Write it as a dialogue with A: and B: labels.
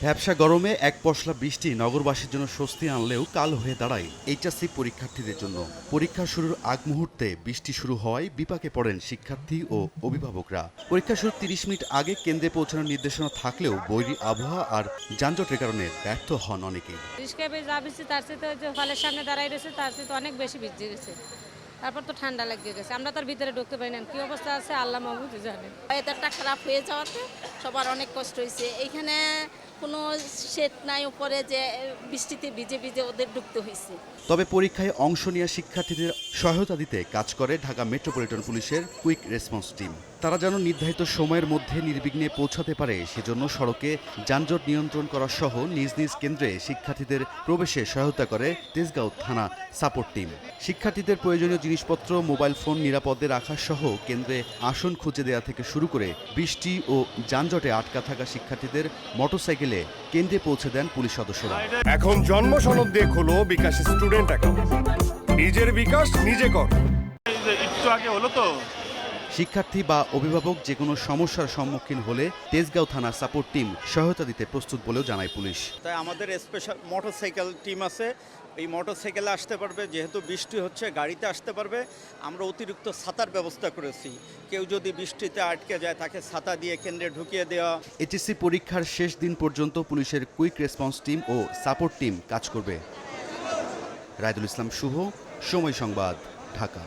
A: ভ্যাপসা গরমে এক পশলা বৃষ্টি নগরবাসীর জন্য স্বস্তি আনলেও কাল হয়ে দাঁড়ায় এইচএসসি পরীক্ষার্থীদের জন্য। পরীক্ষা শুরুর আগ মুহূর্তে বৃষ্টি শুরু হওয়ায় বিপাকে পড়েন শিক্ষার্থী ও অভিভাবকরা। পরীক্ষা শুরুর 30 মিনিট আগে কেন্দ্রে পৌঁছানোর নির্দেশনা থাকলেও বৈরী আবহাওয়া আর যানজটের কারণে ব্যর্থ হন অনেকেই।
B: রিস্কায় যা বৃষ্টি তার চেয়ে তো যে ফলের সামনে দাঁড়াই রয়েছে তার চেয়ে তো অনেক বেশি ভিজে গেছে। তারপর তো ঠান্ডা লেগে গেছে, আমরা তার ভিতরে ঢুকতে পারি না। কি অবস্থা আছে আল্লাহ মাহবুবই জানে।
C: ওয়েদারটা খারাপ হয়ে যাওয়াতে সবার অনেক কষ্ট হয়েছে। এইখানে কোনো শেড নাই উপরে যে বৃষ্টিতে ভিজে ভিজে ওদের ঢুকতে হয়েছে।
A: তবে পরীক্ষায় অংশ নেওয়া শিক্ষার্থীদের সহায়তা দিতে কাজ করে ঢাকা মেট্রোপলিটন পুলিশের কুইক রেসপন্স টিম। তারা যেন নির্ধারিত সময়ের মধ্যে নির্বিঘ্নে পৌঁছাতে পারে সেজন্য সড়কে যানজট নিয়ন্ত্রণ করা সহ নিজ নিজ কেন্দ্রে শিক্ষার্থীদের প্রবেশে সহায়তা করে তেজগাঁও থানা সাপোর্ট টিম। শিক্ষার্থীদের প্রয়োজনীয় জিনিসপত্র, মোবাইল ফোন নিরাপদে রাখা সহ কেন্দ্রে আসন খুঁজে দেওয়া থেকে শুরু করে বৃষ্টি ও যানজটে আটকা থাকা শিক্ষার্থীদের মোটরসাইকেলে কেন্দ্রে পৌঁছে দেন পুলিশ সদস্যরা।
D: এখন জন্ম সনদ দিয়ে খোলো বিকাশ স্টুডেন্ট অ্যাকাউন্ট। নিজের বিকাশ নিজে কর।
E: একটু আগে হলো তো।
A: শিক্ষার্থী বা অভিভাবক যে কোনো সমস্যার সম্মুখীন হলে তেজগাঁও থানার সাপোর্ট টিম সহায়তা দিতে প্রস্তুত বলেও জানায় পুলিশ।
F: তাই আমাদের স্পেশাল মোটরসাইকেল টিম আছে, এই মোটরসাইকেলে আসতে পারবে, যেহেতু বৃষ্টি হচ্ছে গাড়িতে আসতে পারবে। আমরা অতিরিক্ত ছাতার ব্যবস্থা করেছি, কেউ যদি বৃষ্টিতে আটকে যায় তাকে ছাতা দিয়ে কেন্দ্রে ঢুকিয়ে দেওয়া।
A: এইচএসসি পরীক্ষার শেষ দিন পর্যন্ত পুলিশের কুইক রেসপন্স টিম ও সাপোর্ট টিম কাজ করবে। রায়দুল ইসলাম শুভ, সময় সংবাদ, ঢাকা।